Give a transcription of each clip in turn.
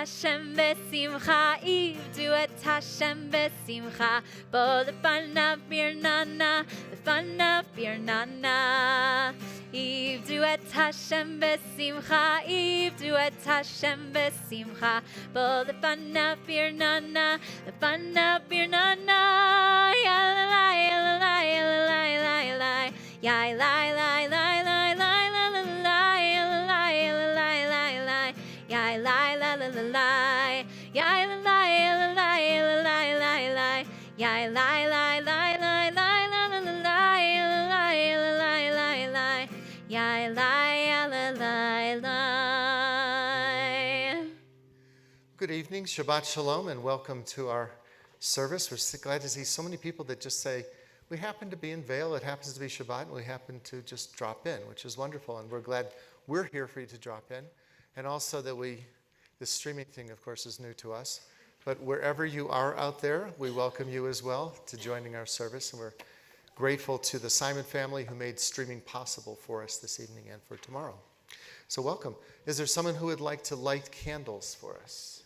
Hashem besimcha, ivdu et Hashem besimcha, bo lefanav birnana, lefanav birnana. Ivdu et Hashem besimcha, ivdu et Hashem besimcha, bo lefanav birnana, lefanav birnana. Yalalai, yalalai, yalalai, yalalai, yalalai, yalalai, yalalai, yalalai, yalalai, yalalai, Good evening, Shabbat Shalom, and welcome to our service. We're so glad to see so many people that just say, we happen to be in Vail, it happens to be Shabbat, and we happen to just drop in, which is wonderful, and we're glad we're here for you to drop in. And also that this streaming thing, of course, is new to us. But wherever you are out there, we welcome you as well to joining our service. And we're grateful to the Simon family who made streaming possible for us this evening and for tomorrow. So welcome. Is there someone who would like to light candles for us?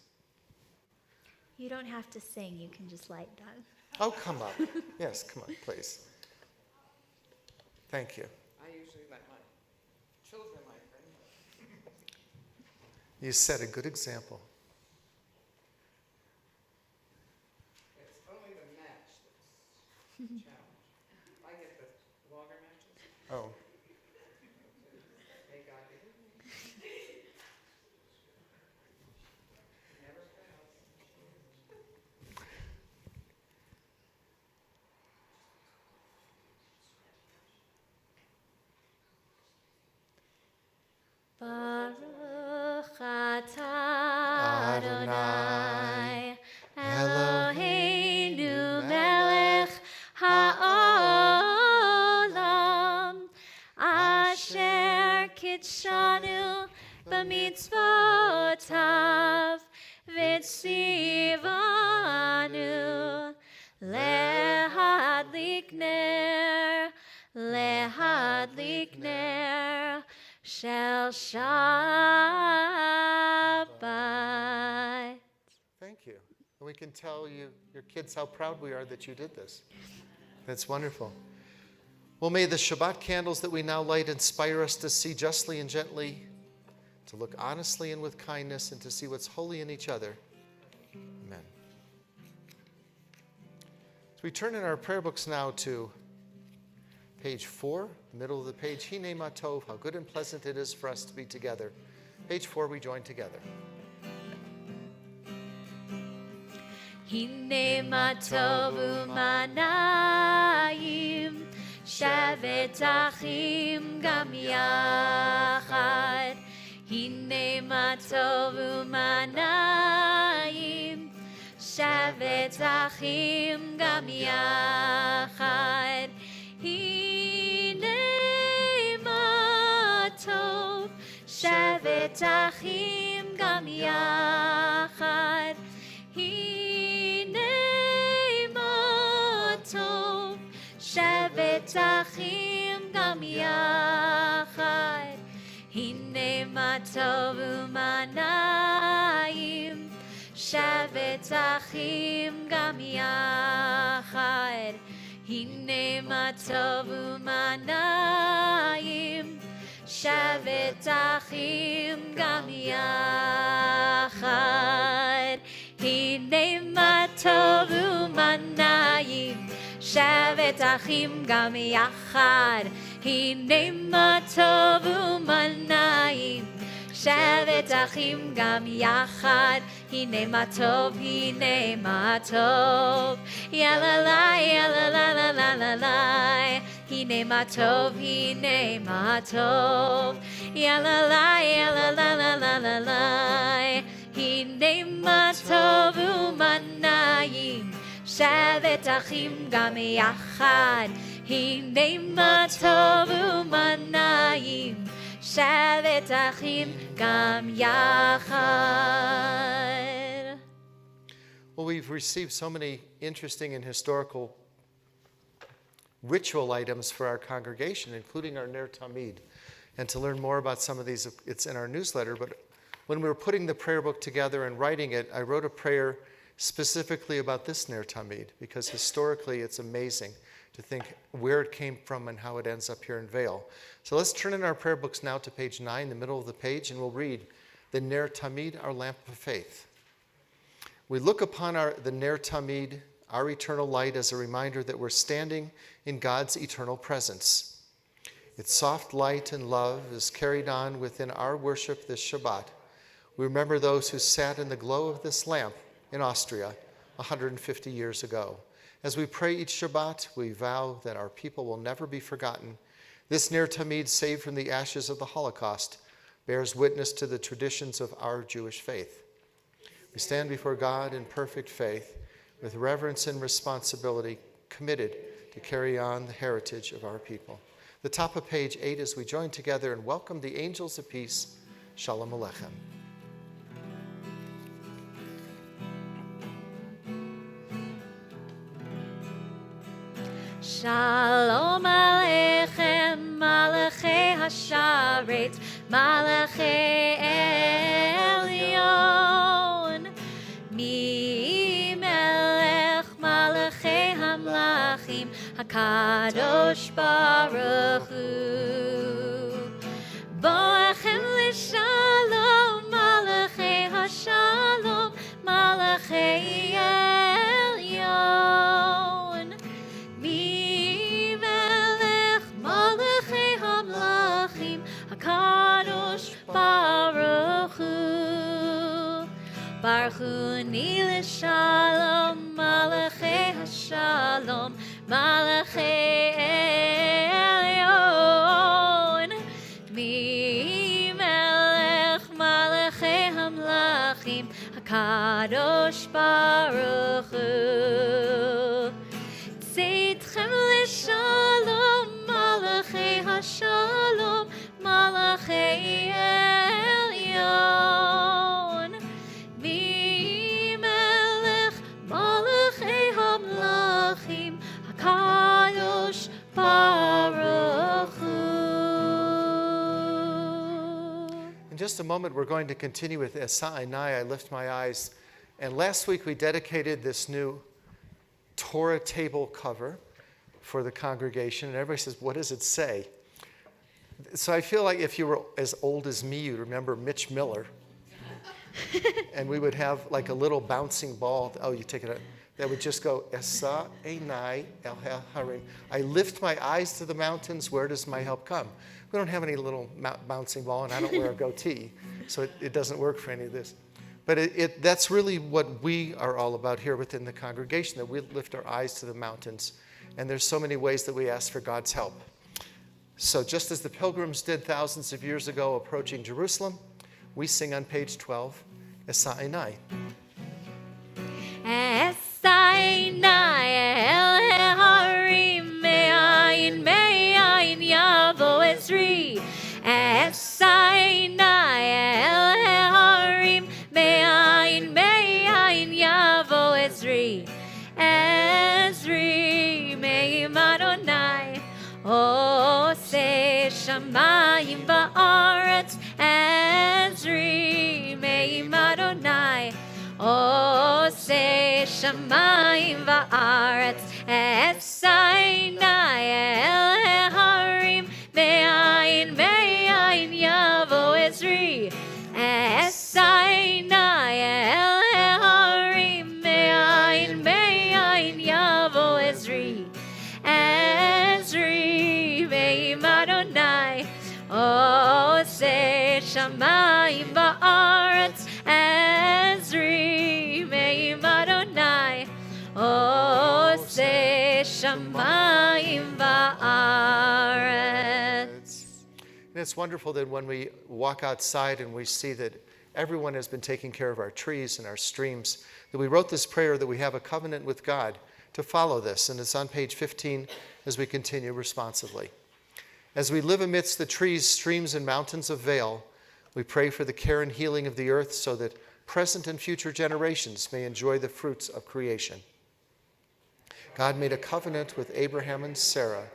You don't have to sing, you can just light them. Oh, come up. Yes, come on, please. Thank you. I usually let my children light them. You set a good example. It's only the match that's a challenge. I get the longer matches. Oh. Hey, God, did it? Never fails. Baruch atah Adonai Eloheinu melech ha'olam asher kitshanu b'mitzvotav v'tzivanu lehadlik ner shel Shabbat. Thank you. And we can tell your kids how proud we are that you did this. That's wonderful. Well, may the Shabbat candles that we now light inspire us to see justly and gently, to look honestly and with kindness, and to see what's holy in each other. Amen. So we turn in our prayer books now to page 4, middle of the page. Hine ma tov, how good and pleasant it is for us to be together. Page 4, we join together. Hine ma tov u'manayim shevet achim gam yachad. Hine ma tov u'manayim shevet achim gam yachad. Hine ma tov shevet achim gam yachad. Hine ma tov shevet achim gam yachad. Hine ma tov u'manayim shevet achim gam yachad. Hine ma tov u'manayim shevet achim gam yachad. Hine ma tov u'manayim shevet achim gam yachad. Hine ma tov u'manayim shevet achim gam yachad. Hine ma tov, yalalai, yalalai, hine ma tov, yalalai, yalalai, hine ma tov u'manayim shevet achim gam yachad. Hine ma tov u'manayim shevet achim gam yachad. Well, we've received so many interesting and historical ritual items for our congregation, including our Ner Tamid. And to learn more about some of these, it's in our newsletter, but When we were putting the prayer book together and writing it, I wrote a prayer specifically about this Ner Tamid, because historically it's amazing to think where it came from and how it ends up here in Vail. So let's turn in our prayer books now to page 9, the middle of the page, and we'll read the Ner Tamid, our lamp of faith. We look upon the Ner Tamid, our eternal light, as a reminder that we're standing in God's eternal presence. Its soft light and love is carried on within our worship this Shabbat. We remember those who sat in the glow of this lamp in Austria 150 years ago. As we pray each Shabbat, we vow that our people will never be forgotten. This Ner Tamid, saved from the ashes of the Holocaust, bears witness to the traditions of our Jewish faith. We stand before God in perfect faith, with reverence and responsibility, committed to carry on the heritage of our people. The top of page 8 as we join together and welcome the angels of peace. Shalom Aleichem. Shalom Aleichem, Malachei Hasharet, Malachei Elyon. Mi Melech Malachei Hamlachim, HaKadosh Baruch Hu. Boachem L'Shalom, Malachei Hashalom, Malachei Elyon. Mi Melech Malachei Hamlachim, HaKadosh Baruch Hu. Baruch Hu Ni L'Shalom, Malachei Hashalom, Malachei Elyon. Mi Melech Malachei Hamlachim, HaKadosh Baruch Hu. Tzitchem L'Shalom, Malachei Hashalom, Malachei Elyon. Mi Melech Malachei Hamlachim, HaKadosh Baruch Hu. In just a moment, we're going to continue with Esa Einai, I lift my eyes. And last week, we dedicated this new Torah table cover for the congregation. And everybody says, what does it say? So I feel like if you were as old as me, you'd remember Mitch Miller. And we would have like a little bouncing ball. Oh, you take it out. That would just go, Esa Einai El Harim. I lift my eyes to the mountains. Where does my help come? We don't have any little bouncing ball, and I don't wear a goatee, so it doesn't work for any of this. But that's really what we are all about here within the congregation, that we lift our eyes to the mountains. And there's so many ways that we ask for God's help. So just as the pilgrims did thousands of years ago approaching Jerusalem, we sing on page 12, Esa Einai. Esa Einai El Harim, Me'ayin Yavo Ezri. Esa Einai El Harim, Me'ayin Yavo Ezri. Ezri Me'im Adonai, Oseh Shamayim Ba'aretz. Ezri Me'im Adonai, Oseh Shamayim Va'aretz. Esa Einai El Harim, Me'ayin Yavo Ezri. Esa Einai El Harim, Me'ayin Yavo Ezri. Ezri Me'im Adonai, Oseh Shamayim Va'aretz. Ezri Me'im Adonai, Oseh Shamayim Va'aretz. And it's wonderful that when we walk outside and we see that everyone has been taking care of our trees and our streams, that we wrote this prayer that we have a covenant with God to follow this. And it's on page 15 as we continue responsively. As we live amidst the trees, streams, and mountains of Vail, we pray for the care and healing of the earth so that present and future generations may enjoy the fruits of creation. God made a covenant with Abraham and Sarah,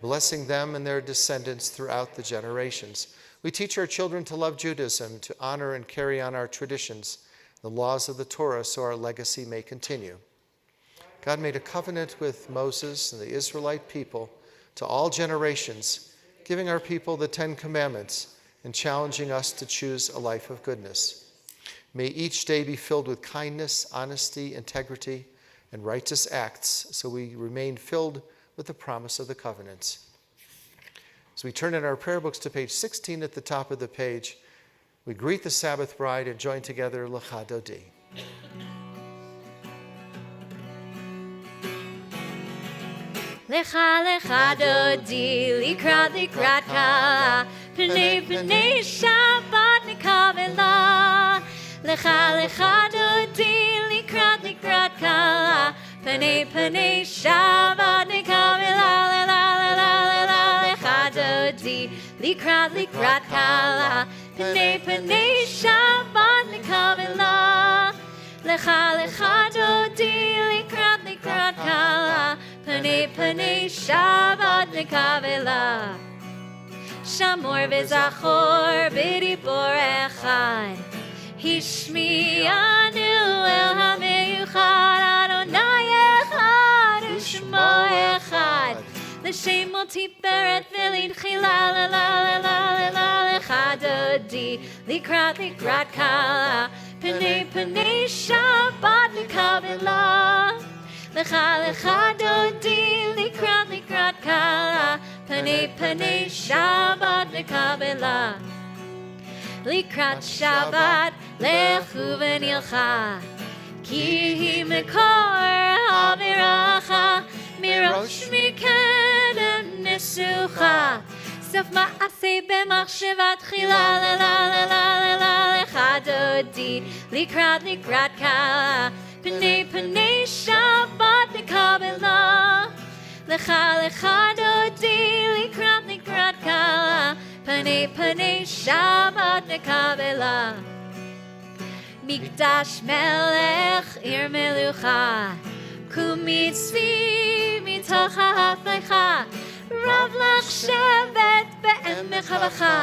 blessing them and their descendants throughout the generations. We teach our children to love Judaism, to honor and carry on our traditions, the laws of the Torah, so our legacy may continue. God made a covenant with Moses and the Israelite people to all generations, giving our people the 10 Commandments and challenging us to choose a life of goodness. May each day be filled with kindness, honesty, integrity, and righteous acts, so we remain filled with the promise of the covenants. As we turn in our prayer books to page 16 at the top of the page, we greet the Sabbath bride and join together Lecha Dodi. Lecha lecha dodi, likrat likrat kala, pnei pnei Shabbat nikavela. Lecha lecha dodi, likrat likrat kala, pnei pnei Shabbat nikavela. Lecha dodi, likrat likrat kala, pnei pnei Shabbat nikavela. Lecha lecha dodi, likrat likrat kala, Panei panei Shabbat nekavela. Shamor v'zachor b'dibor echad. Hishmi'anu el hameyuchad. Adonai echad u'shmo echad. L'shem multiferet v'litchila lecha dodi. Likrat likrat kala. Panei panei Shabbat nekavela. Lecha lecha dodi, likrat likrat kala, panei panei Shabbat nekavela. Likrat Shabbat lechu v'nilcha, ki hi mekor haviracha, mirosh mikedem nesucha. Sof ma'aseh b'machshavat chila lecha dodi, likrat likrat kala, Panei panei Shabbat nekavela. Lecha lecha dodi, likrat likrat kala, panei panei Shabbat nekavela. Mikdash melech ir melucha, kumitzvi mitoch ha'aflecha, rav lach shevet be'emek halacha.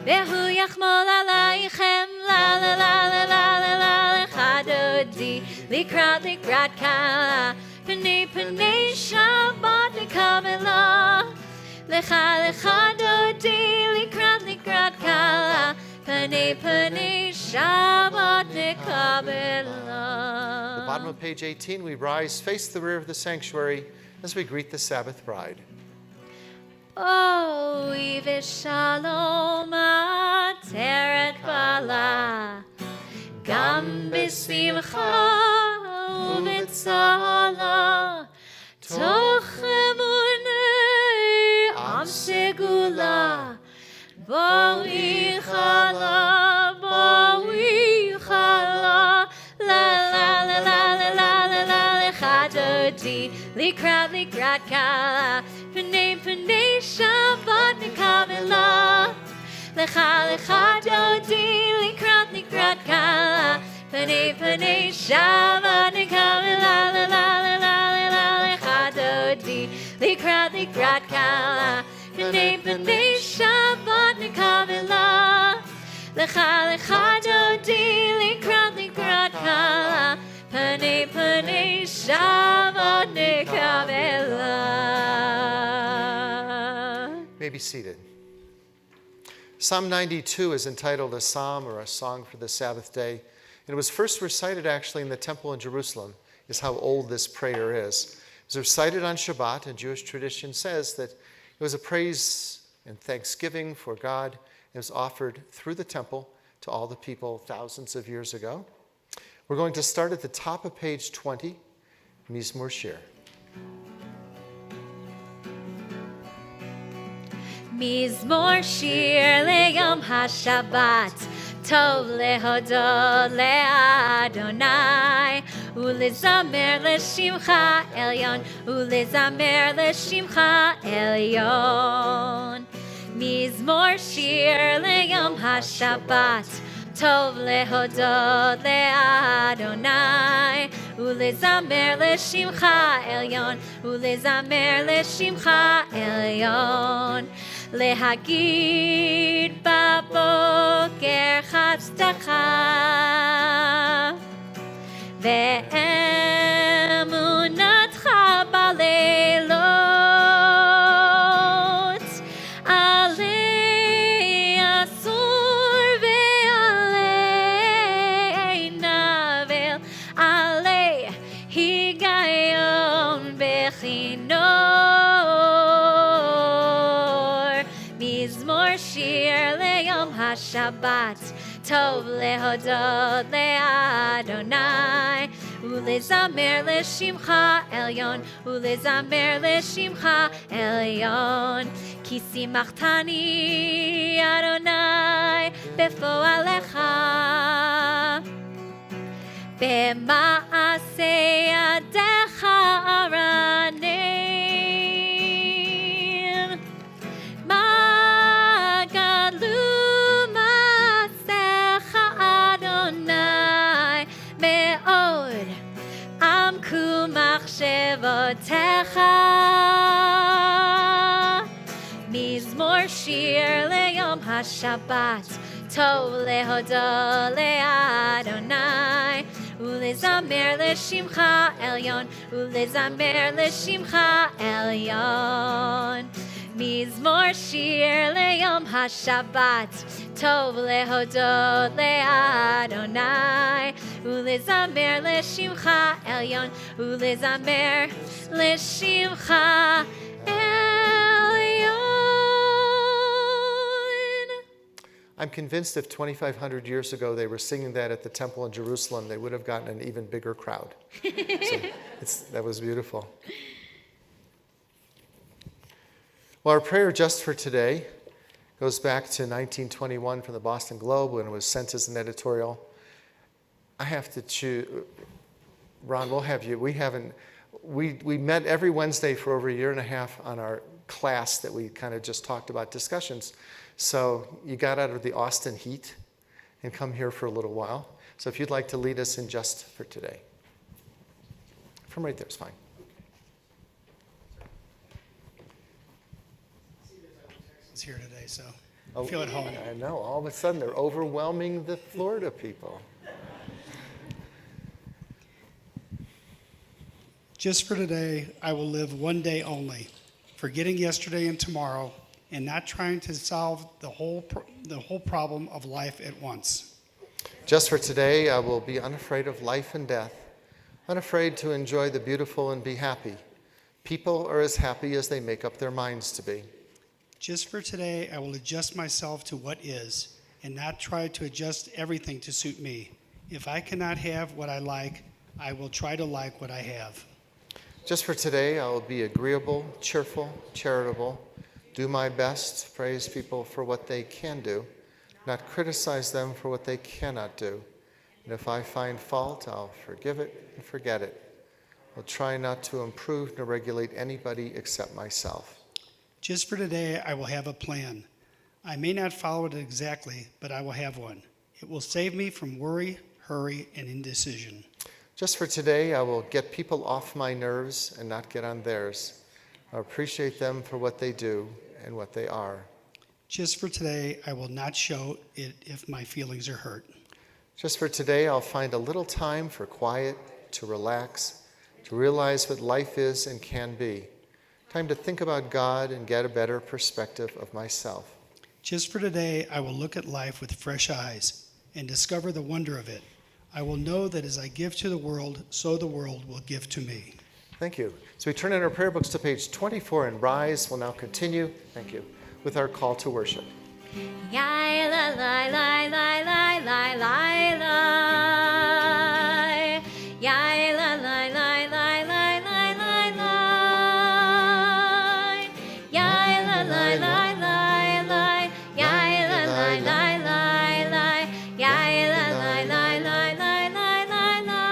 Vehu yachmol alaychem la lecha dodi, likrat likrat kala, panei panei Shabbat nekavela. Lecha lecha dodi, likrat likrat kala, panei panei Shabbat nekavela. The bottom of page 18, we rise, face the rear of the sanctuary as we greet the Sabbath bride. Oy v'shalom ateret bala, gam b'simcha u'v'tzala, toch emunei am segula, borichala, la lecha dodi, likrat likrat kala, panei panei Shabbat nekavela. Lecha lecha dodi, likrat likrat kala, panei panei Shabbat nekavela. Lecha dodi, likrat likrat kala, panei panei Shabbat nekavela. Lecha lecha dodi, likrat likrat kala, panei panei Shabbat nekavela. May be seated. Psalm 92 is entitled a psalm or a song for the Sabbath day. It was first recited actually in the temple in Jerusalem, is how old this prayer is. It was recited on Shabbat, and Jewish tradition says that it was a praise and thanksgiving for God. It was offered through the temple to all the people thousands of years ago. We're going to start at the top of page 20, Mizmor Shir. Mizmor shir leyom haShabbat, tov lehodot leAdonai, ulezamer leshimcha elyon, ulezamer leshimcha elyon. Mizmor shir leyom haShabbat, tov lehodot leAdonai, ulezamer leshimcha elyon, ulezamer leshimcha elyon. להגיד בבוקר חצתך ואמונתך בלילות עלי אסור ועלי נבל עלי היגיון בכינור מזמור שיר ליום השבת טוב להודות לאדוני ולזמר לשמך עליון ולזמר לשמך עליון כי שימחתני אדוני בפועלך במעשה ידיך ארנן מה גדלו מעשיך אדוני מאוד עמקו מחשבותיך מזמור שיר ליום השבת טוב להודות לאדוני ולזמר לשמך עליון ולזמר לשמך עליון מזמור שיר ליום השבת טוב להודות לאדוני ולזמר לשמך עליון ולזמר לשמך עליון. I'm convinced if 2,500 years ago they were singing that at the temple in Jerusalem, they would have gotten an even bigger crowd. So that was beautiful. Well, our prayer just for today goes back to 1921 from the Boston Globe when it was sent as an editorial. I have to choose. Ron, we'll have you. We met every Wednesday for over a year and a half on our class that we kind of just talked about discussions. So you got out of the Austin heat and come here for a little while. So if you'd like to lead us in just for today. From right there is fine. It's here today, so I feel at home. I know. All of a sudden, they're overwhelming the Florida people. Just for today, I will live one day only, forgetting yesterday and tomorrow, and not trying to solve the whole problem of life at once. Just for today, I will be unafraid of life and death, unafraid to enjoy the beautiful and be happy. People are as happy as they make up their minds to be. Just for today, I will adjust myself to what is, and not try to adjust everything to suit me. If I cannot have what I like, I will try to like what I have. Just for today, I will be agreeable, cheerful, charitable, do my best, praise people for what they can do, not criticize them for what they cannot do. And if I find fault, I'll forgive it and forget it. I'll try not to improve nor regulate anybody except myself. Just for today, I will have a plan. I may not follow it exactly, but I will have one. It will save me from worry, hurry, and indecision. Just for today, I will get people off my nerves and not get on theirs. I appreciate them for what they do and what they are. Just for today, I will not show it if my feelings are hurt. Just for today, I'll find a little time for quiet, to relax, to realize what life is and can be. Time to think about God and get a better perspective of myself. Just for today, I will look at life with fresh eyes and discover the wonder of it. I will know that as I give to the world, so the world will give to me. Thank you. So we turn in our prayer books to page 24 and rise. We'll now continue, thank you, with our call to worship. Yai la la la la la la la la. Yai la la la la la la la la. Yai la la la la la. Yai la la la la la. Yai la la la la la la la la.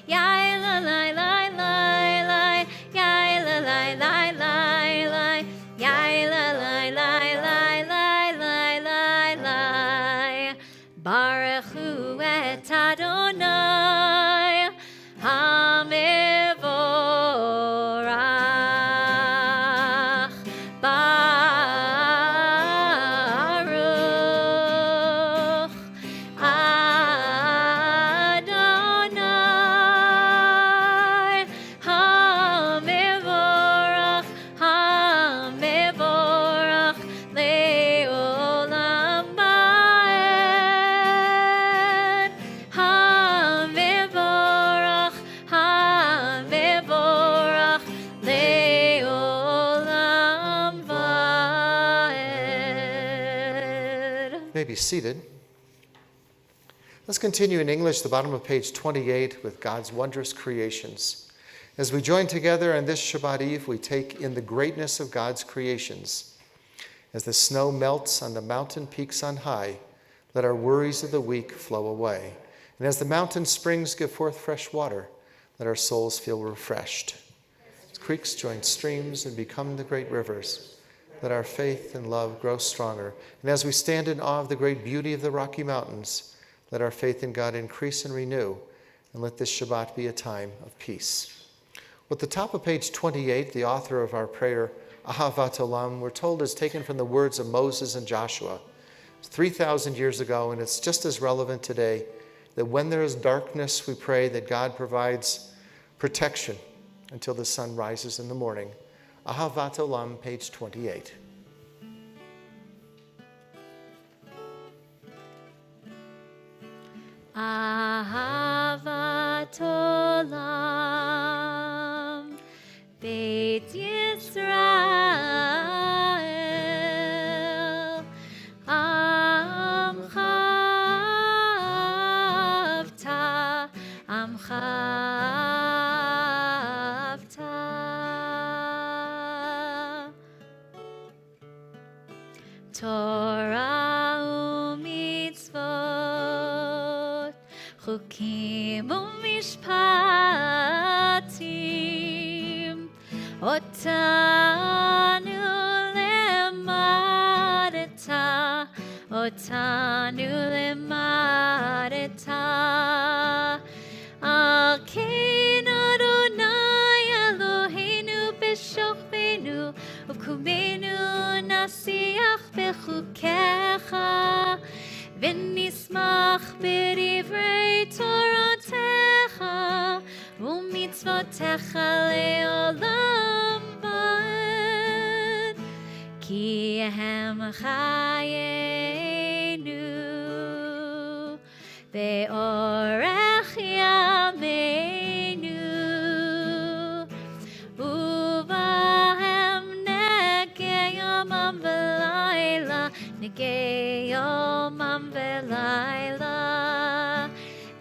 Yai la la la la la. Yai la la la la la. Yai la la la la la la la la. Bar be seated. Let's continue in English, the bottom of page 28, with God's wondrous creations. As we join together on this Shabbat Eve, we take in the greatness of God's creations. As the snow melts on the mountain peaks on high, let our worries of the week flow away. And as the mountain springs give forth fresh water, let our souls feel refreshed. As creeks join streams and become the great rivers, let our faith and love grow stronger. And as we stand in awe of the great beauty of the Rocky Mountains, let our faith in God increase and renew, and let this Shabbat be a time of peace. At the top of page 28, the author of our prayer, Ahavat Olam, we're told is taken from the words of Moses and Joshua 3,000 years ago, and it's just as relevant today, that when there is darkness, we pray that God provides protection until the sun rises in the morning. Ahavat Olam, page 28. Ahavat Olam, Beit Yisrael, Amcha Avta, Amcha Avta. Torah u'mitzvot, chukim u'mishpatim, otanu lemadeta, al kein Adonai Eloheinu b'shokbenu, uvkumenu nasiach bechukecha, v'nismach b'divrei toratecha, u'mitzvotecha le'olam ba'ed, ki hem chayenu, ve'orech yameinu, uvahem negei yomam v'layla, negei yomam v'layla,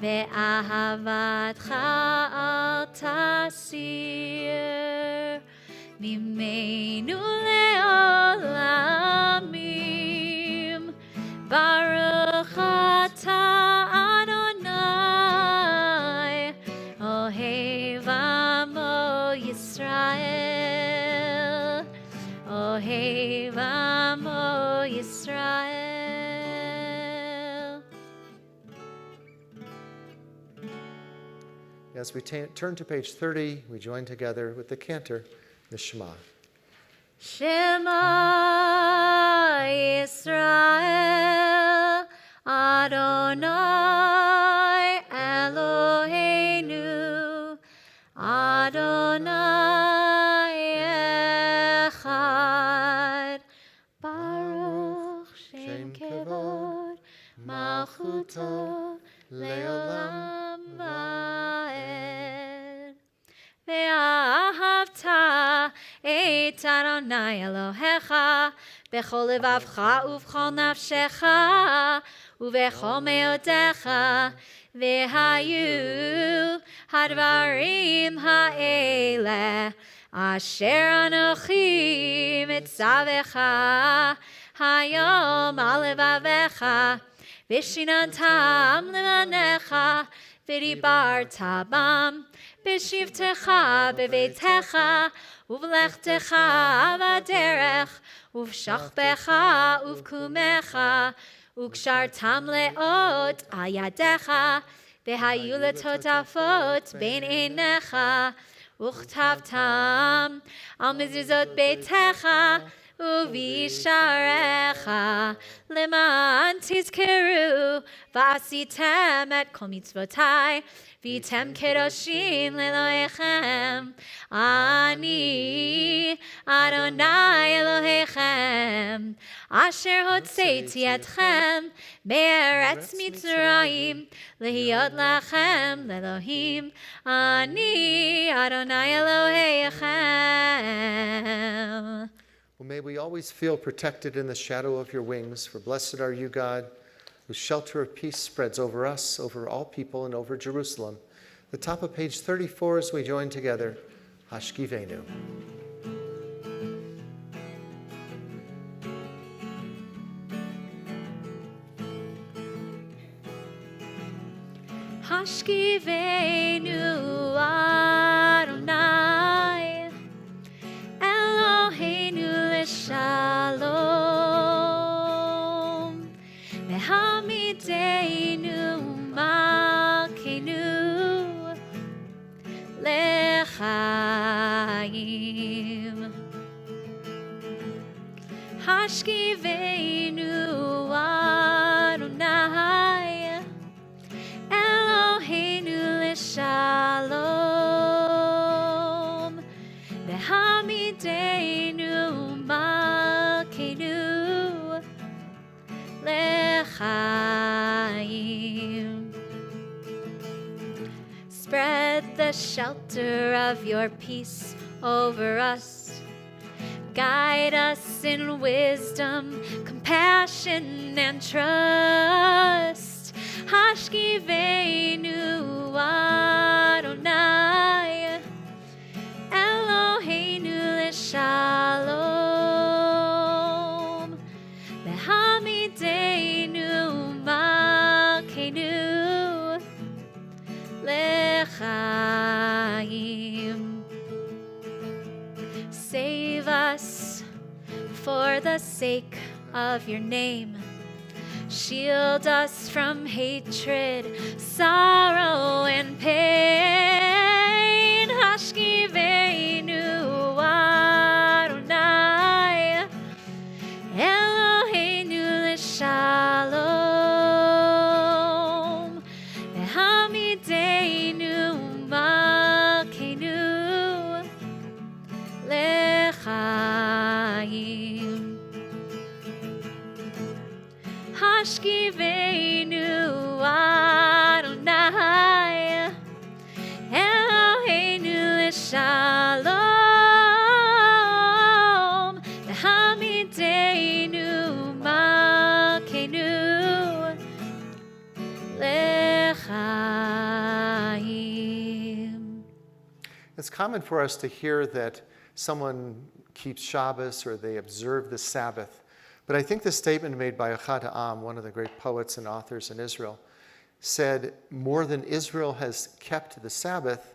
ve'ahavatcha al tasir, mimenu le'olamim, baruch atah Adonai, ohev amo Yisrael, ohev amo Yisrael. As we turn to page 30, we join together with the cantor, the Shema. Shema Yisrael, Adonai Eloheinu, Adonai Echad, Baruch Shem Kevod, Malchuto Leolam Vaed. Ve'ahavta et Adonai Elohecha b'chol levavcha uv'chol nafshecha uv'chol meodecha ve'hayu hadvarim ha'ele asher anochi mitzavecha hayom al levavecha v'shinantam levanecha v'dibarta bam b'shivtecha b'veitecha uv'lechtecha v'derech uv'shachbecha uv'kumecha u'kshartam le'ot al yadecha v'hayu letotafot bein einecha u'chtavtam al mezuzot beitecha u'visharecha leman tizkeru v'asitem et kol mitzvotai v'tem kedoshim le'elohechem ani Adonai Elohechem asher hotzeiti etchem me'eretz Mitzrayim lehiyot lachem le'elohim ani Adonai Elohechem. may we always feel protected in the shadow of your wings, for blessed are you, God, whose shelter of peace spreads over us, over all people, and over Jerusalem. The top of page 34 as we join together, Hashkivenu. Hashkivenu Adonai Eloheinu l'shalom Mehamidenu Malkeinu lechaim Hashkivenu Adonai Eloheinu l'shalom Behamidenu malkeinu lechaim. Spread the shelter of your peace over us. Guide us in wisdom, compassion, and trust. Hashkivenu Adonai Eloheinu l'shalom Behamidenu malkeinu lechaim. Save us for the sake of your name. Shield us from hatred, sorrow, and pain. Hashkivenu Adonai Eloheinu l'shalom Behamidenu malkeinu lechaim. Hashkivenu Adonai Eloheinu l'shalom Behamidenu malkeinu lechaim. It's common for us to hear that someone keeps Shabbos or they observe the Sabbath. But I think the statement made by Echad Ha'am, one of the great poets and authors in Israel, said, more than Israel has kept the Sabbath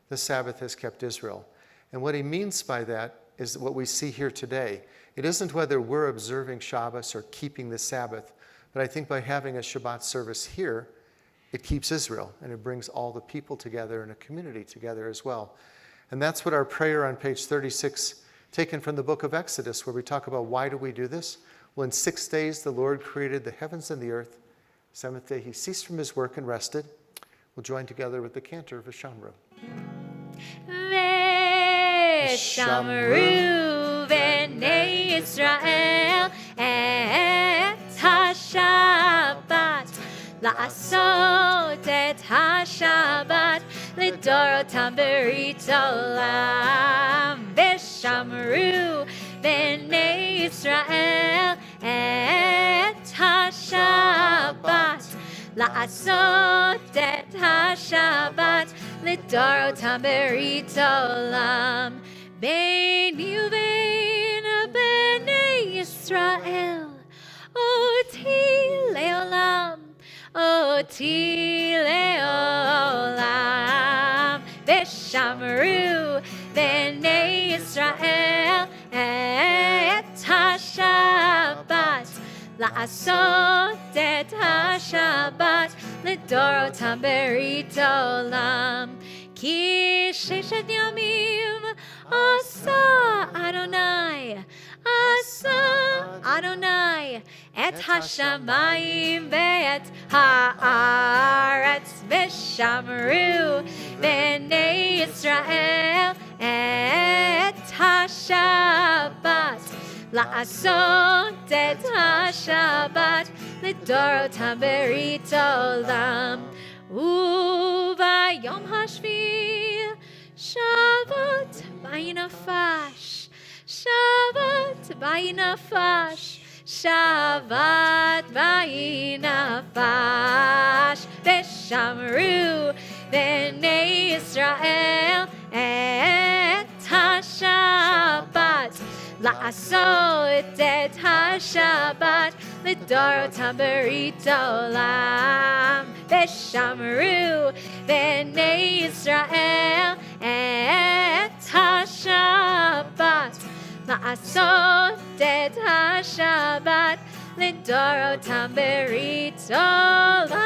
has kept Israel. And what he means by that is what we see here today. It isn't whether we're observing Shabbos or keeping the Sabbath, but I think by having a Shabbat service here, it keeps Israel, and it brings all the people together and a community together as well. And that's what our prayer on page 36, taken from the book of Exodus, where we talk about why do we do this? Well, in 6 days the Lord created the heavens and the earth. Seventh day he ceased from his work and rested. We'll join together with the cantor of Vishamru. Vishamru b'nei Yisrael et ha-Shabbat La'asot et ha-Shabbat Lidorotam berit olam. Vishamru b'nei Yisrael et ha-Shabbat La'asot et ha-Shabbat Lidorotam berit olam. Beini ubein b'nei Yisrael oti leolam, oti leolam. Vishamru b'nei Yisrael et ha-Shabbat La'asot et ha-Shabbat Lidorotam berit olam. Ki sheshet yamim asa Adonai, asa Adonai et hashamayim ve'et haaretz. Vishamru b'nei Yisrael et ha-Shabbat La'asot et ha-Shabbat Lidorotam berit olam. U'vayom hashvi Shabbat vayinafash, Shabbat vayinafash. Shabbat vayinafash. Veshamru b'nei Yisrael et ha-Shabbat. La'asot et ha-Shabbat l'dorotam berit olam. Veshamru b'nei Yisrael et ha-Shabbat. La'asot et ha-Shabbat l'dorotam berit olam.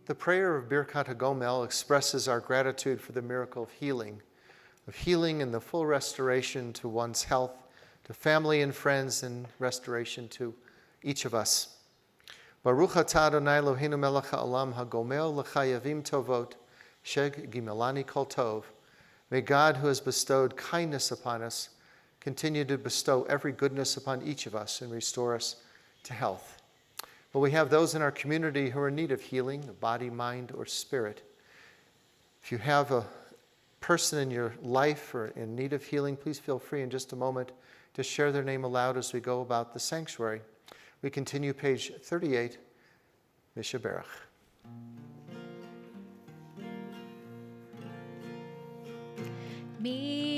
The prayer of Birkat HaGomel expresses our gratitude for the miracle of healing and the full restoration to one's health, to family and friends, and restoration to each of us. Baruch atah Adonai Eloheinu melech ha'olam hagomel l'chayavim tovot sheg gimelani kol tov. May God, who has bestowed kindness upon us, continue to bestow every goodness upon each of us and restore us to health. But we have those in our community who are in need of healing, the body, mind, or spirit. If you have a person in your life or in need of healing, please feel free in just a moment to share their name aloud as we go about the sanctuary. We continue page 38, Mishaberach. Mishaberach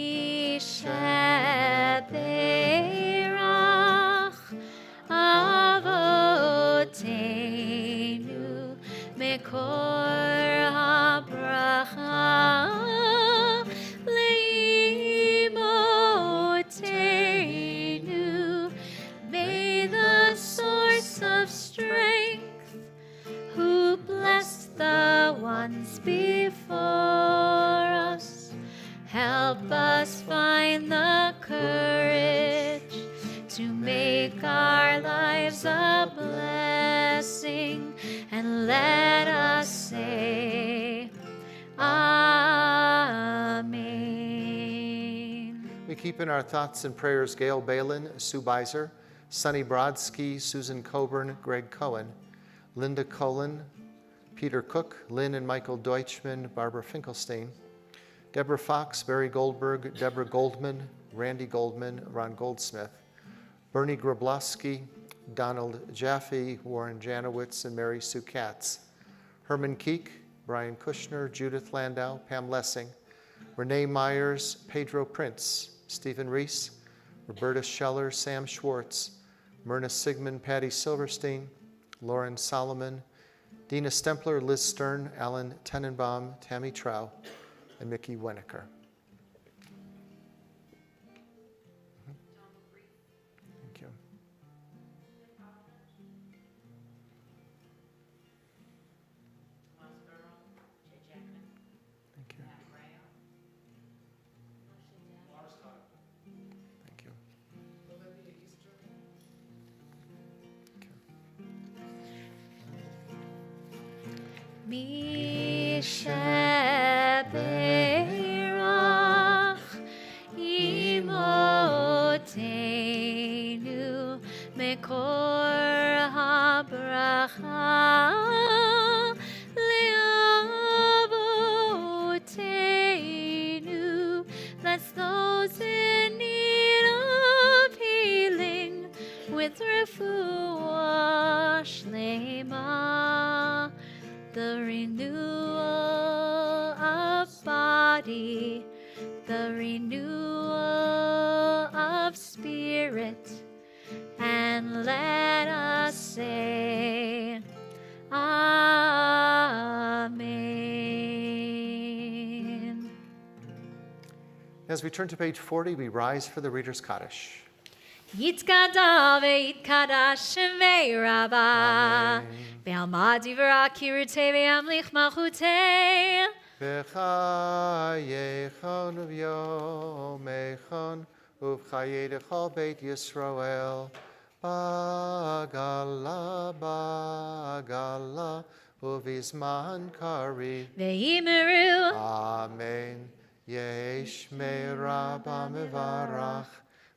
Avotenu Mekor HaBracha Leimotenu. May the source of strength, who blessed the ones before us, help us find the courage to make our lives a blessing, and let us say, Amen. We keep in our thoughts and prayers Gail Balin, Sue Beiser, Sonny Brodsky, Susan Coburn, Greg Cohen, Linda Cullen, Peter Cook, Lynn and Michael Deutschman, Barbara Finkelstein, Deborah Fox, Barry Goldberg, Deborah Goldman, Randy Goldman, Ron Goldsmith, Bernie Grabowski, Donald Jaffe, Warren Janowitz, and Mary Sue Katz, Herman Keek, Brian Kushner, Judith Landau, Pam Lessing, Renee Myers, Pedro Prince, Stephen Reese, Roberta Scheller, Sam Schwartz, Myrna Sigmund, Patty Silverstein, Lauren Solomon, Dina Stempler, Liz Stern, Alan Tenenbaum, Tammy Trow, and Mickey Weniker. Thank you. Thank you. Thank you. Mishaberach imotenu mekor habracha leavotenu. Bless those in need of healing with refuah shlema, the renewal of body, the renewal of spirit, and let us say, Amen. As we turn to page 40, we rise for the Reader's Kaddish. Yitkada ve'itkadash shemei rabba, ve'alma divra kirutei ve'amlich malchutei. V'chayechon v'yomechon uv'chayedechol Beit Yisrael bagala bagala uv'izman kari. Ve'imeru Amen. Yesh me'rabba mevarach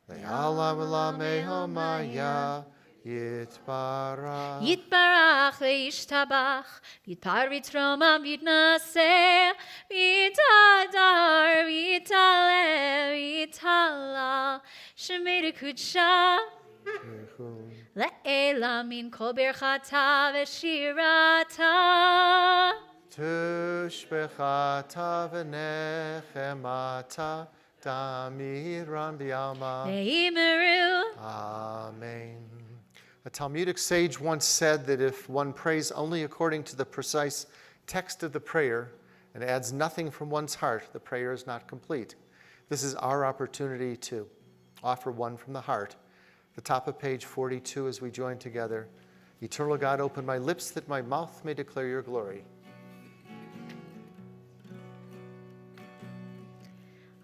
le'alam l'amei homaya Yitbarach. Yitbarach ve'yishtabach, v'yitpar v'yitromam v'yitnaser, v'yitadar v'yitalel v'yitalal, shemir kudsha le'ela min kol birchata v'shirata. Tushbechata v'nechemata damiran b'yalma. Ve'imeru. Amen. A Talmudic sage once said that if one prays only according to the precise text of the prayer and adds nothing from one's heart, the prayer is not complete. This is our opportunity to offer one from the heart. The top of page 42 as we join together. Eternal God, open my lips that my mouth may declare your glory.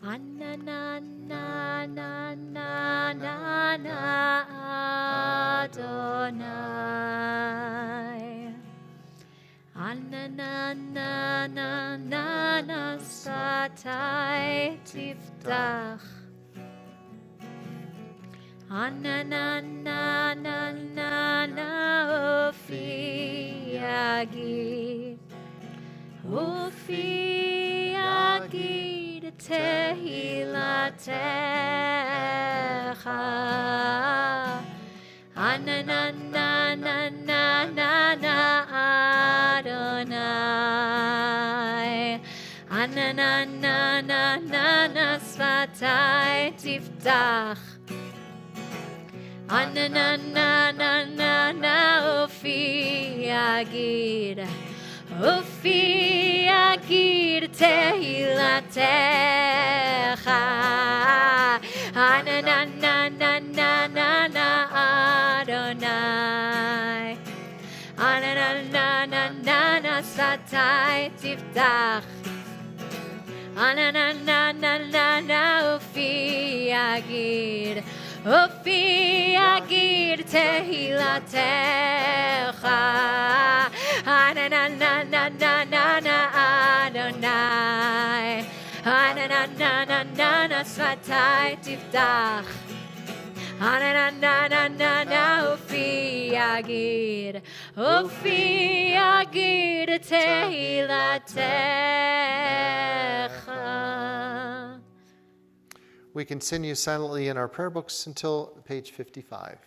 Anna na na na na na na Adonai. Anna na na na na na Satai Tiftach. Anna na na na na na Ofi Yagid. Ofi Yagid. Tehilatecha Ananana Adonai Ananana Svatai Tiftach Ananana Ofi Yagid Ofi Yagid Tehilatecha Ananana Adonai Ananana Satai Tiftach Ananana Ofi Yagid Ofi Yagid Tehilatecha Ananana Adonai Ananana Svatai Tiftach Ananana Ofi Yagid Ofi Yagid Tehilatecha. We continue silently in our prayer books until page 55.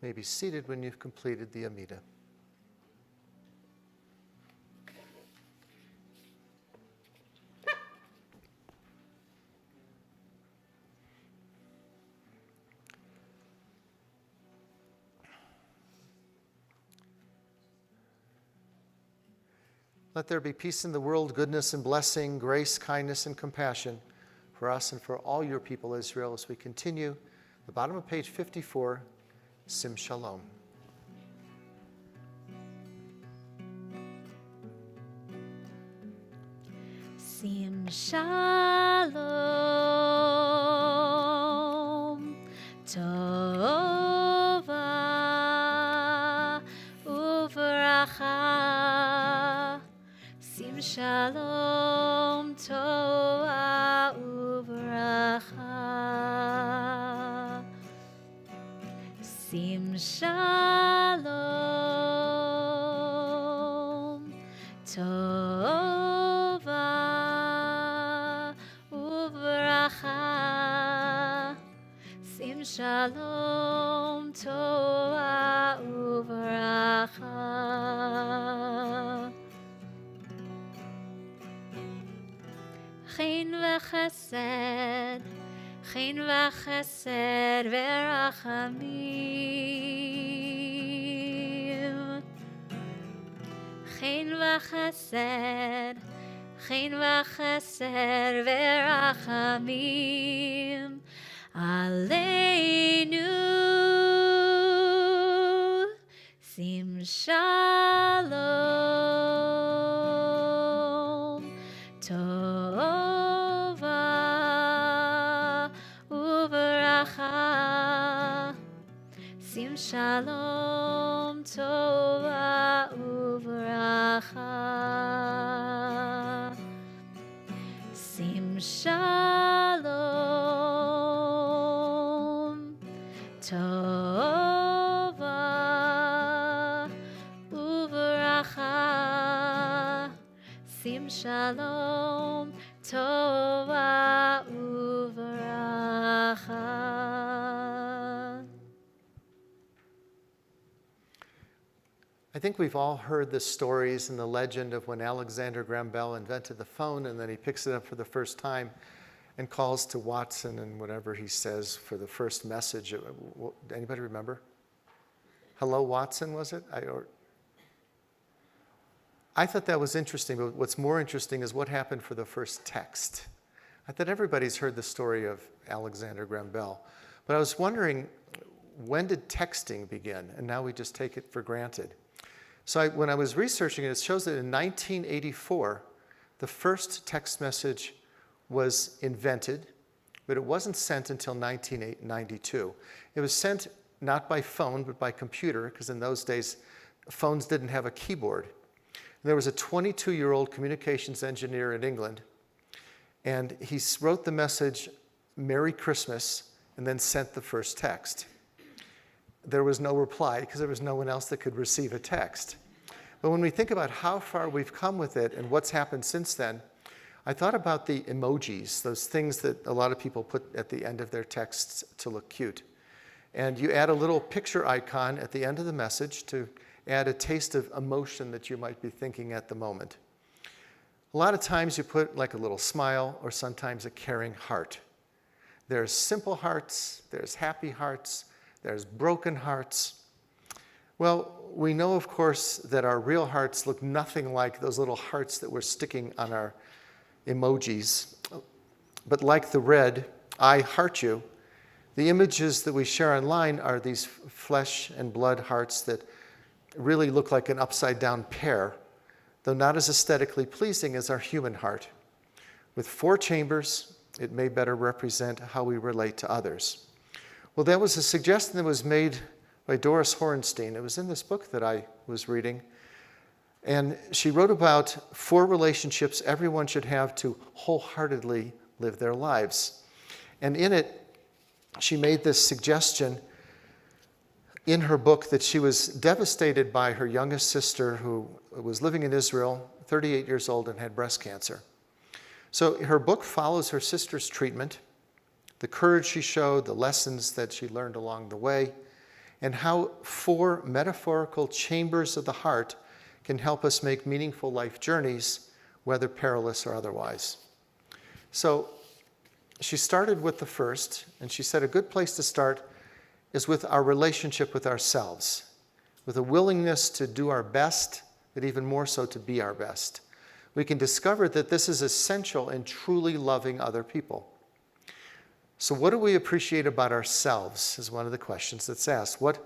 You may be seated when you've completed the Amida. Let there be peace in the world, goodness and blessing, grace, kindness, and compassion for us and for all your people, Israel, as we continue. The bottom of page 54, Sim Shalom. Sim Shalom Tova Uvracha Sim Shalom Tova Uvracha Sim Shalom Tova Uvracha Sim Shalom Tova Uvracha Chen v'chesed, chen v'chesed v'rachamim. Chen v'chesed, chen v'chesed v'rachamim. Aleinu sim shalom tova uveracha. Sim shalom tova uveracha. Sim shalom tova uveracha. Sim shalom tova uveracha. I think we've all heard the stories and the legend of when Alexander Graham Bell invented the phone, and then he picks it up for the first time and calls to Watson and whatever he says for the first message. Anybody remember? Hello, Watson, was it? I thought that was interesting, but what's more interesting is what happened for the first text. I thought everybody's heard the story of Alexander Graham Bell, but I was wondering, when did texting begin? And now we just take it for granted. So when I was researching it, it shows that in 1984, the first text message was invented, but it wasn't sent until 1992. It was sent not by phone, but by computer, because in those days, phones didn't have a keyboard. And there was a 22-year-old communications engineer in England, and he wrote the message, "Merry Christmas," and then sent the first text. There was no reply because there was no one else that could receive a text. But when we think about how far we've come with it and what's happened since then, I thought about the emojis, those things that a lot of people put at the end of their texts to look cute. And you add a little picture icon at the end of the message to add a taste of emotion that you might be thinking at the moment. A lot of times you put like a little smile or sometimes a caring heart. There's simple hearts, there's happy hearts, there's broken hearts. Well, we know, of course, that our real hearts look nothing like those little hearts that we're sticking on our emojis. But like the red, "I heart you," the images that we share online are these flesh and blood hearts that really look like an upside-down pear, though not as aesthetically pleasing as our human heart. With 4 chambers, it may better represent how we relate to others. Well, that was a suggestion that was made by Doris Horenstein. It was in this book that I was reading. And she wrote about 4 relationships everyone should have to wholeheartedly live their lives. And in it, she made this suggestion in her book that she was devastated by her youngest sister who was living in Israel, 38 years old, and had breast cancer. So her book follows her sister's treatment, the courage she showed, the lessons that she learned along the way, and how 4 metaphorical chambers of the heart can help us make meaningful life journeys, whether perilous or otherwise. So she started with the first, and she said a good place to start is with our relationship with ourselves, with a willingness to do our best, but even more so to be our best. We can discover that this is essential in truly loving other people. So what do we appreciate about ourselves is one of the questions that's asked. What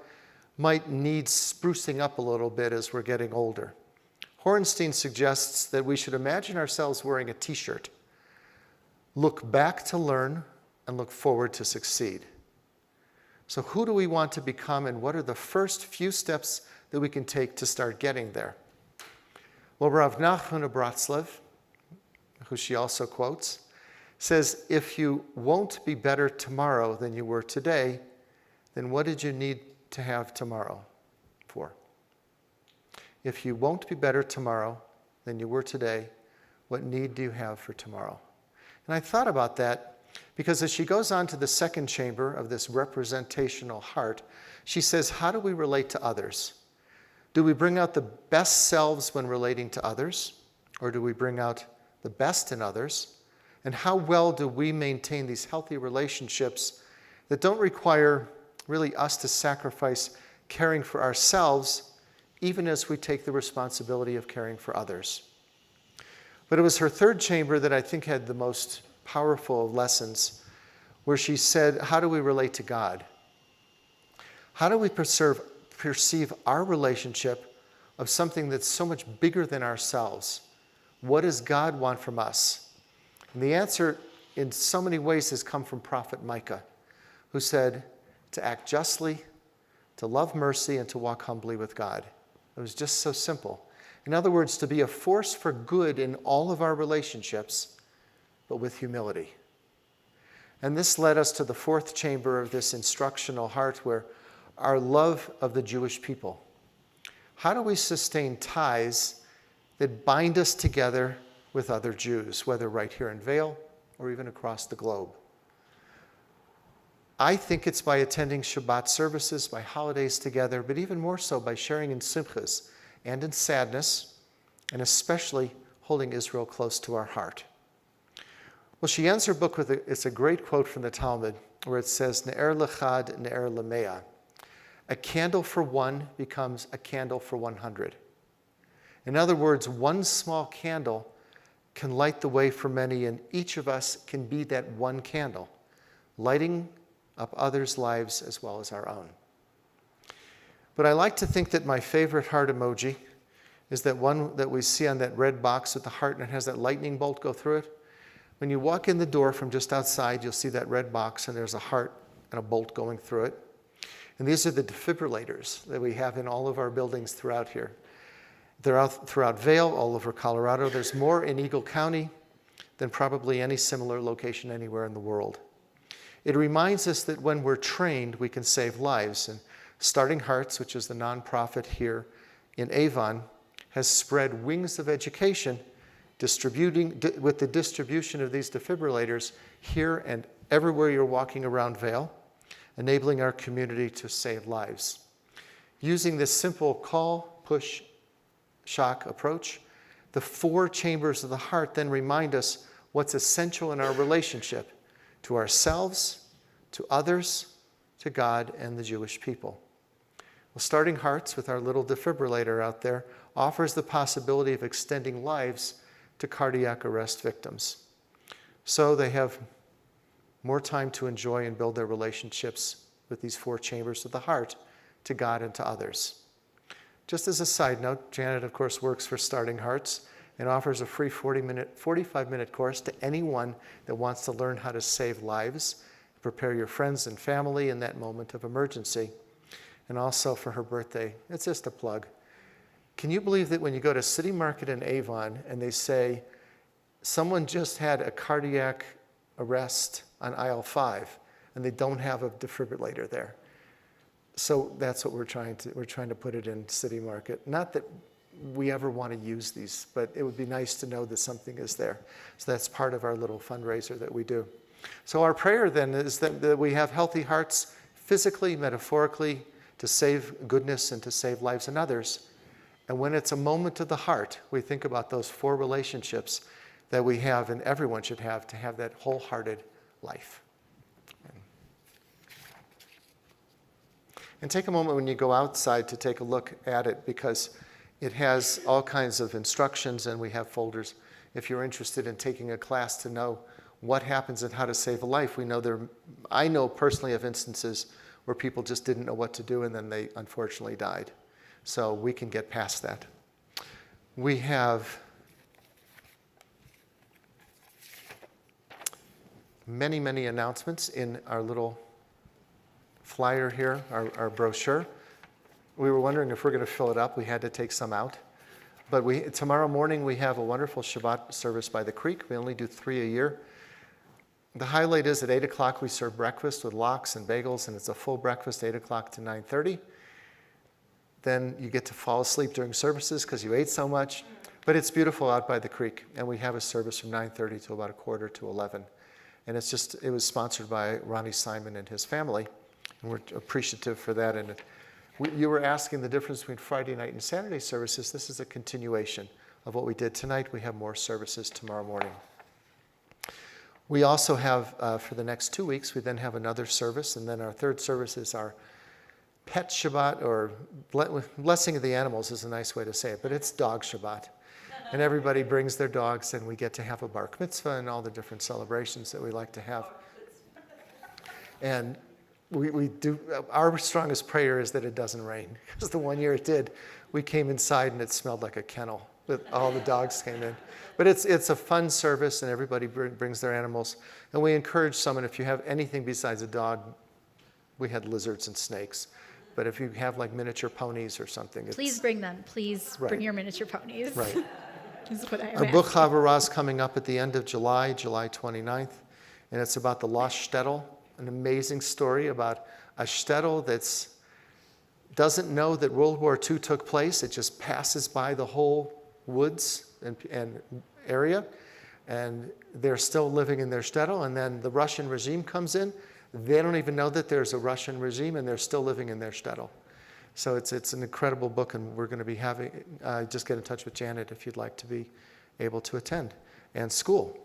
might need sprucing up a little bit as we're getting older? Horenstein suggests that we should imagine ourselves wearing a t-shirt. Look back to learn and look forward to succeed. So who do we want to become, and what are the first few steps that we can take to start getting there? Well, Rav Nachman of Bratslav, who she also quotes, says, if you won't be better tomorrow than you were today, then what did you need to have tomorrow for? If you won't be better tomorrow than you were today, what need do you have for tomorrow? And I thought about that because as she goes on to the second chamber of this representational heart, she says, how do we relate to others? Do we bring out the best selves when relating to others? Or do we bring out the best in others, And how well do we maintain these healthy relationships that don't require really us to sacrifice caring for ourselves, even as we take the responsibility of caring for others? But it was her third chamber that I think had the most powerful of lessons, where she said, how do we relate to God? How do we perceive our relationship of something that's so much bigger than ourselves? What does God want from us? And the answer in so many ways has come from Prophet Micah, who said to act justly, to love mercy, and to walk humbly with God. It was just so simple. In other words, to be a force for good in all of our relationships, but with humility. And this led us to the fourth chamber of this instructional heart, where our love of the Jewish people. How do we sustain ties that bind us together with other Jews, whether right here in Vail or even across the globe? I think it's by attending Shabbat services, by holidays together, but even more so by sharing in simchas and in sadness, and especially holding Israel close to our heart. Well, she ends her book with it's a great quote from the Talmud, where it says, Ne'er lechad, ne'er lemea. A candle for one becomes a candle for 100. In other words, one small candle can light the way for many, and each of us can be that one candle, lighting up others' lives as well as our own. But I like to think that my favorite heart emoji is that one that we see on that red box with the heart, and it has that lightning bolt go through it. When you walk in the door from just outside, you'll see that red box, and there's a heart and a bolt going through it. And these are the defibrillators that we have in all of our buildings throughout here. They're out throughout Vail, all over Colorado. There's more in Eagle County than probably any similar location anywhere in the world. It reminds us that when we're trained, we can save lives. And Starting Hearts, which is the nonprofit here in Avon, has spread wings of education with the distribution of these defibrillators here and everywhere you're walking around Vail, enabling our community to save lives. Using this simple call, push, shock approach, the four chambers of the heart then remind us what's essential in our relationship to ourselves, to others, to God, and the Jewish people. Well, Starting Hearts, with our little defibrillator out there, offers the possibility of extending lives to cardiac arrest victims. So they have more time to enjoy and build their relationships with these four chambers of the heart to God and to others. Just as a side note, Janet, of course, works for Starting Hearts and offers a free 45-minute course to anyone that wants to learn how to save lives, prepare your friends and family in that moment of emergency. And also for her birthday, it's just a plug. Can you believe that when you go to City Market in Avon and they say, someone just had a cardiac arrest on aisle 5, and they don't have a defibrillator there? So that's what we're trying to put it in City Market. Not that we ever want to use these, but it would be nice to know that something is there. So that's part of our little fundraiser that we do. So our prayer then is that we have healthy hearts physically, metaphorically, to save goodness and to save lives in others. And when it's a moment of the heart, we think about those four relationships that we have and everyone should have to have that wholehearted life. And take a moment when you go outside to take a look at it, because it has all kinds of instructions and we have folders. If you're interested in taking a class to know what happens and how to save a life, I know personally of instances where people just didn't know what to do and then they unfortunately died. So we can get past that. We have many, many announcements in our little flyer here, our brochure. We were wondering if we're going to fill it up. We had to take some out. But tomorrow morning we have a wonderful Shabbat service by the creek. We only do 3 a year. The highlight is at 8 o'clock we serve breakfast with lox and bagels, and it's a full breakfast, 8 o'clock to 9:30. Then you get to fall asleep during services because you ate so much. But it's beautiful out by the creek, and we have a service from 9:30 to about 11:15. And it was sponsored by Ronnie Simon and his family, and we're appreciative for that. And you were asking the difference between Friday night and Saturday services. This is a continuation of what we did tonight. We have more services tomorrow morning. We also have, for the next 2 weeks, we then have another service, and then our third service is our pet Shabbat, or blessing of the animals is a nice way to say it, but it's dog Shabbat. And everybody brings their dogs, and we get to have a bar mitzvah and all the different celebrations that we like to have. And we do, our strongest prayer is that it doesn't rain, because the one year it did, we came inside and it smelled like a kennel. All the dogs came in. But it's a fun service, and everybody brings their animals. And we encourage someone, if you have anything besides a dog, we had lizards and snakes. But if you have like miniature ponies or something, Please bring them. Please bring your miniature ponies. Right. Is what I Our book Chavarah is coming up at the end of July, July 29th. And it's about the lost shtetl, an amazing story about a shtetl that doesn't know that World War II took place. It just passes by the whole woods and area, and they're still living in their shtetl, and then the Russian regime comes in. They don't even know that there's a Russian regime, and they're still living in their shtetl. So it's an incredible book, and we're going to be having, just get in touch with Janet if you'd like to be able to attend. And school.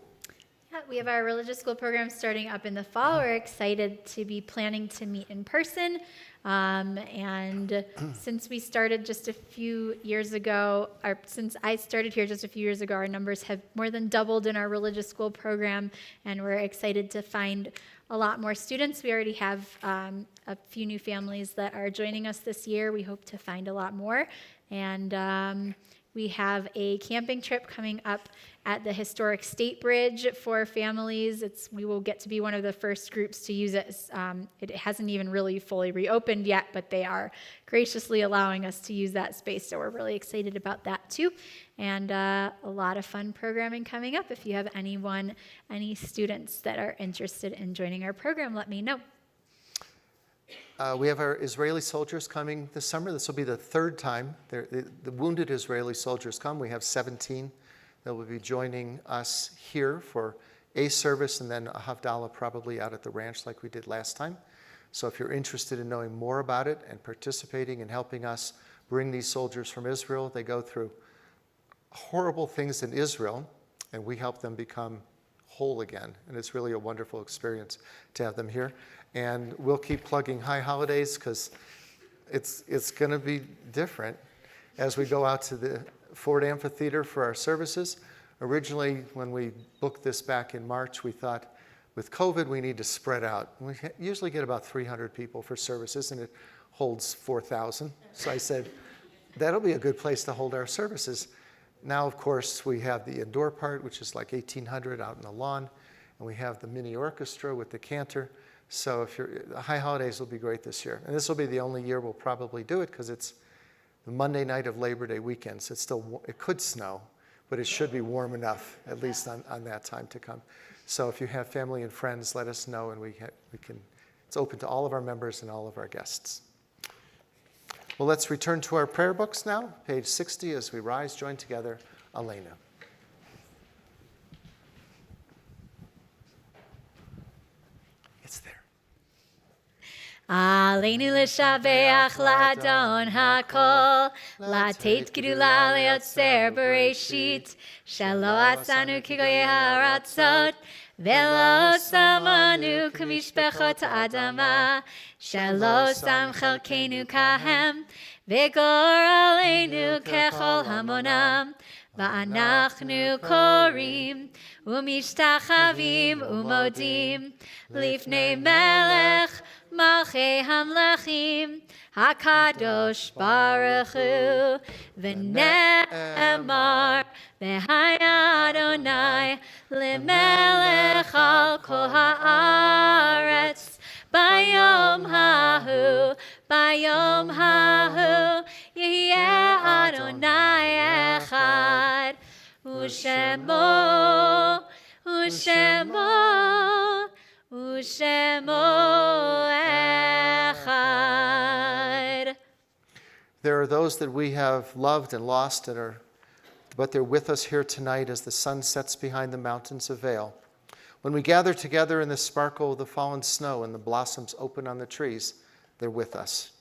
Yeah, we have our religious school program starting up in the fall. We're excited to be planning to meet in person. And since we started just a few years ago, since I started here just a few years ago, our numbers have more than doubled in our religious school program, and we're excited to find a lot more students. We already have a few new families that are joining us this year. We hope to find a lot more. And we have a camping trip coming up at the historic State Bridge for families. We will get to be one of the first groups to use it. It hasn't even really fully reopened yet, but they are graciously allowing us to use that space. So we're really excited about that too. And a lot of fun programming coming up. If you have any students that are interested in joining our program, let me know. We have our Israeli soldiers coming this summer. This will be the third time the wounded Israeli soldiers come. We have 17 that will be joining us here for a service, and then a Havdalah probably out at the ranch like we did last time. So if you're interested in knowing more about it and participating and helping us bring these soldiers from Israel, they go through horrible things in Israel, and we help them become whole again. And it's really a wonderful experience to have them here. And we'll keep plugging High Holidays, because it's going to be different as we go out to the Ford Amphitheater for our services. Originally, when we booked this back in March, we thought, with COVID, we need to spread out. We usually get about 300 people for services, and it holds 4,000. So I said, that'll be a good place to hold our services. Now, of course, we have the indoor part, which is like 1,800 out in the lawn, and we have the mini orchestra with the cantor. So the High Holidays will be great this year. And this will be the only year we'll probably do it, because it's the Monday night of Labor Day weekend. So it could snow, but it should be warm enough, at least on that time to come. So if you have family and friends, let us know, and we can. It's open to all of our members and all of our guests. Well, let's return to our prayer books now, page 60, as we rise, join together, Elena. It's there. Aleinu l'shabeach la'adon ha'kol, la'tet gidula le'yotzer bereshit, shelo asanu kigoyei ha'aratzot, velo samanu k'mishpechot ha'adama, shelo sam chelkeinu kahem, v'gor aleinu kechol hamonam, va'anachnu korim, u'mishtachavim u'modim, lifnei melech, Malchei Hamlachim, Hakadosh Baruch Hu, V'ne'emar, V'hai Adonai, L'melech al kol ha'aretz, Bayom hahu, Yehyeh Adonai echad, U'shemo, echad. There are those that we have loved and lost, but they're with us here tonight as the sun sets behind the mountains of Vail. When we gather together in the sparkle of the fallen snow and the blossoms open on the trees, they're with us.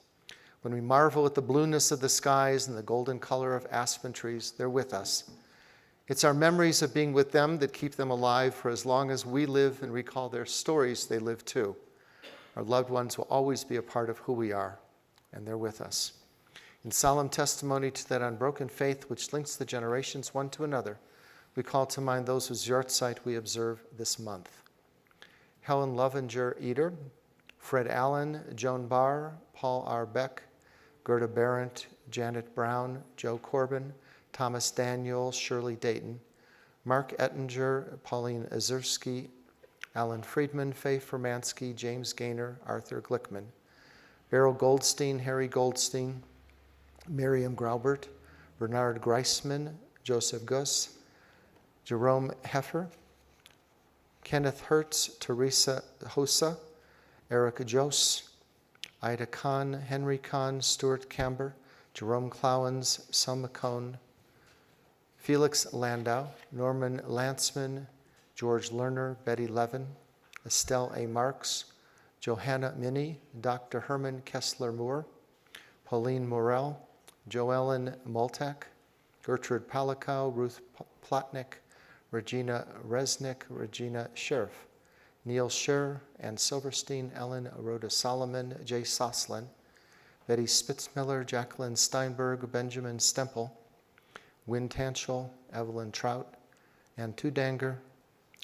When we marvel at the blueness of the skies and the golden color of aspen trees, they're with us. It's our memories of being with them that keep them alive. For as long as we live and recall their stories, they live too. Our loved ones will always be a part of who we are, and they're with us. In solemn testimony to that unbroken faith which links the generations one to another, we call to mind those whose yahrzeit we observe this month. Helen Lovinger Eder, Fred Allen, Joan Barr, Paul R. Beck, Gerda Berendt, Janet Brown, Joe Corbin, Thomas Daniel, Shirley Dayton, Mark Ettinger, Pauline Azursky, Alan Friedman, Faye Fermansky, James Gaynor, Arthur Glickman, Beryl Goldstein, Harry Goldstein, Miriam Graubert, Bernard Greisman, Joseph Guss, Jerome Heffer, Kenneth Hertz, Teresa Hosa, Eric Jose, Ida Kahn, Henry Kahn, Stuart Camber, Jerome Clowens, Selma Cohn, Felix Landau, Norman Lantzman, George Lerner, Betty Levin, Estelle A. Marks, Johanna Minnie, Dr. Herman Kessler-Moore, Pauline Morell, Joellen Moltek, Gertrude Palikow, Ruth Plotnick, Regina Resnick, Regina Sheriff, Neil Scher, Ann Silverstein, Ellen Rhoda Solomon, Jay Soslin, Betty Spitzmiller, Jacqueline Steinberg, Benjamin Stempel, Wynn Tanchel, Evelyn Trout, Ann Tudanger,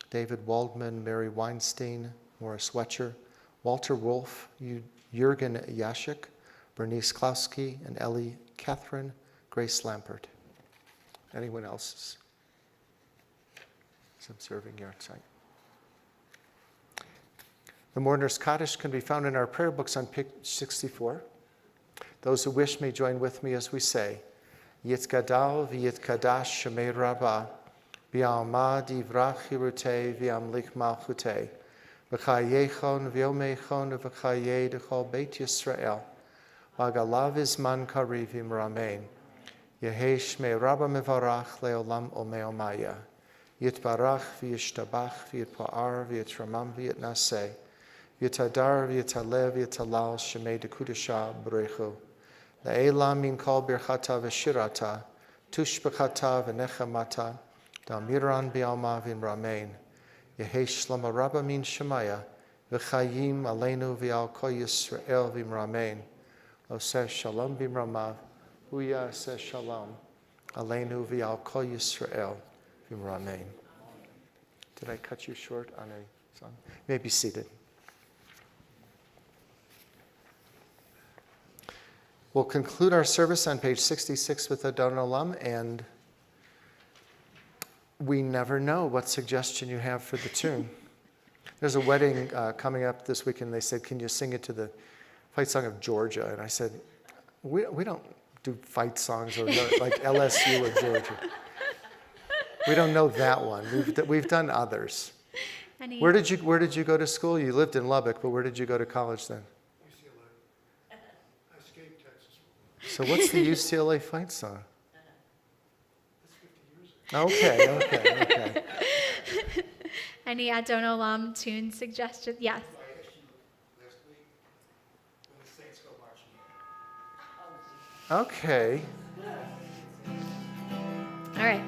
David Waldman, Mary Weinstein, Morris Wetcher, Walter Wolf, Jürgen Yashik, Bernice Klauski, and Ellie Catherine, Grace Lampert. Anyone else is observing your site? The Mourner's Kaddish can be found in our prayer books on page 64. Those who wish may join with me as we say, Yitkadal v'yitkadash shemei rabbah, v'alma divrach hirutei v'amlik malchutei, v'chayechon v'yomechon v'chayei d'chol beit Yisrael, v'agalav izman kariv imramein, Yehei shmei rabbah mevarach leolam omeomaya, Yitbarach v'yishtabach v'yitpa'ar v'yitramam v'yitnaseh, Yitadar v'yitalev v'yitalal shemei dekudasha b'rechu. La'ela min kol birchata v'shirata, tushbechata v'nechamata, da'miran bi'alma v'imramein. Yehei shlama rabba min shemaya, v'chayim aleinu v'al kol Yisrael v'imramein. Oseh shalom b'imramav, huya aseh shalom, aleinu v'al kol Yisrael v'imramein. Did I cut you short on a song? You may be seated. We'll conclude our service on page 66 with Adon Olam, and we never know what suggestion you have for the tune. There's a wedding coming up this weekend, and they said, can you sing it to the fight song of Georgia? And I said, we don't do fight songs or like LSU or Georgia. We don't know that one. We've done others. Where did you go to school? You lived in Lubbock, but where did you go to college then? So what's the UCLA fight song? Okay. Any Adon Olam tune suggestions? Yes. Okay. All right.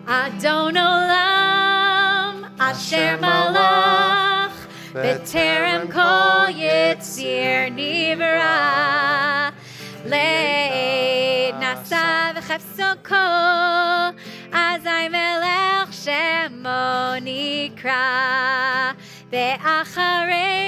Adon Olam, Asher Malach, B'terem Kol Yitzir Nivra, Le'ed Nasa V'chefso Kol, Azai Melech Shemo Nikra, Ve'acharei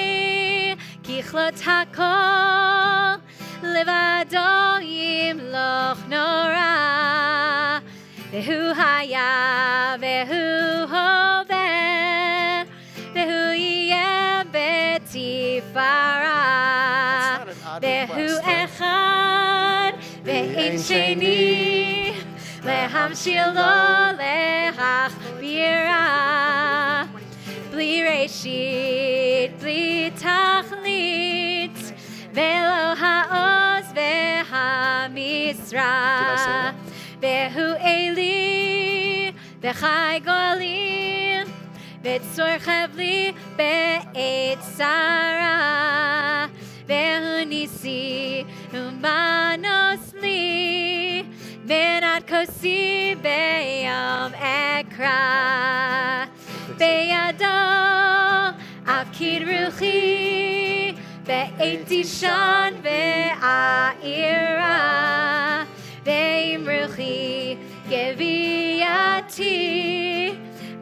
Kichlot HaKol, Levado Yimloch Nora, Vehu Haya, Vehu Hover, Vehu Yeh Betifara, Vehu Echad, Ve'ein Sheni, Lehamshil Lo Lehachbira, Bli Reshit, Bli Tachlit, Velo Ha'oz Ve'hamisra, Vehu Eli, Ve'chai Golim, Ve'tzor Chavli, Be'et Sarah, Ve'hu Nisi, Umanos Li, Benat kosi beyom ekra. Beyado afkid ruchi. Ve'eti shan ve'a'ira. Ve'im ruchi geviati.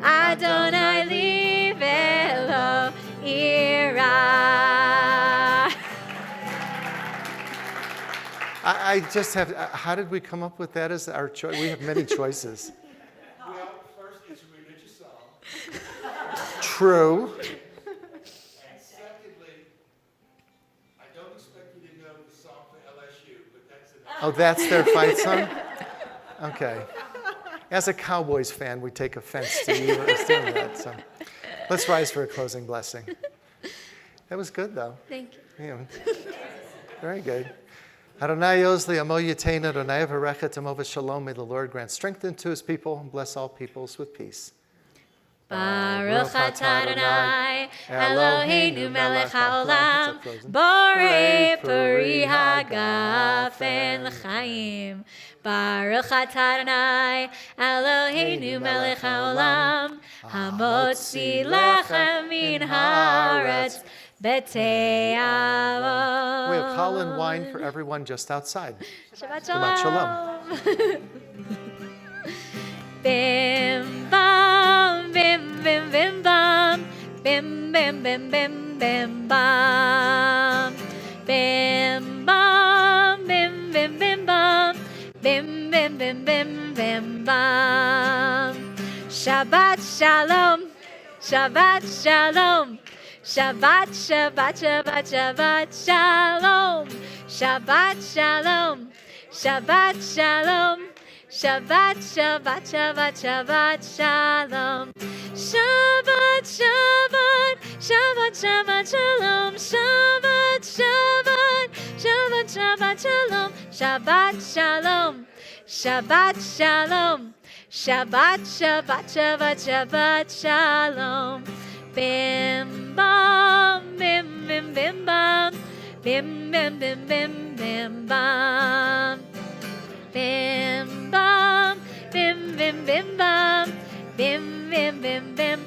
Adonai li velo ira. I just have, how did we come up with that as our choice? We have many choices. Well, first, it's a religious song. True. And secondly, I don't expect you to know the song for LSU, but that's enough. Oh, that's their fight song? Okay. As a Cowboys fan, we take offense to you doing that. So let's rise for a closing blessing. That was good, though. Thank you. Yeah. Very good. Adonai Yozli Amo Yatein Adonai Varechet Amo V'Shalom. May the Lord grant strength unto his people and bless all peoples with peace. Baruch atah Adonai Eloheinu melech haolam borei peri hagafen l'chaim. Baruch atah Adonai Eloheinu melech haolam hamotzi lechem min haaretz b'tei avot. We have call and wine for everyone just outside. Shabbat Shabbat shalom. Bim bam, bim bim bim bam, bim bim bim bim bim bam, bim bam, bim bim bim bam, bim bim bim bim bim bam. Shabbat shalom, Shabbat shalom, Shabbat Shabbat Shabbat Shabbat shalom, Shabbat shalom, Shabbat shalom. Shabbat, Shabbat, Shabbat, Shabbat, Shalom. Shabbat, Shabbat, Shabbat, Shabbat, Shalom. Shabbat, Shabbat, Shabbat, Shabbat, Shalom. Shabbat, Shalom. Shabbat, Shalom. Shabbat, Shabbat, Shabbat, Shabbat, Shalom. Bim, bam, bim, bim, bim, bam. Bim, bim, bim, bim, bim, bam. Bim bam, bim bim bim bam, bim bim bim bim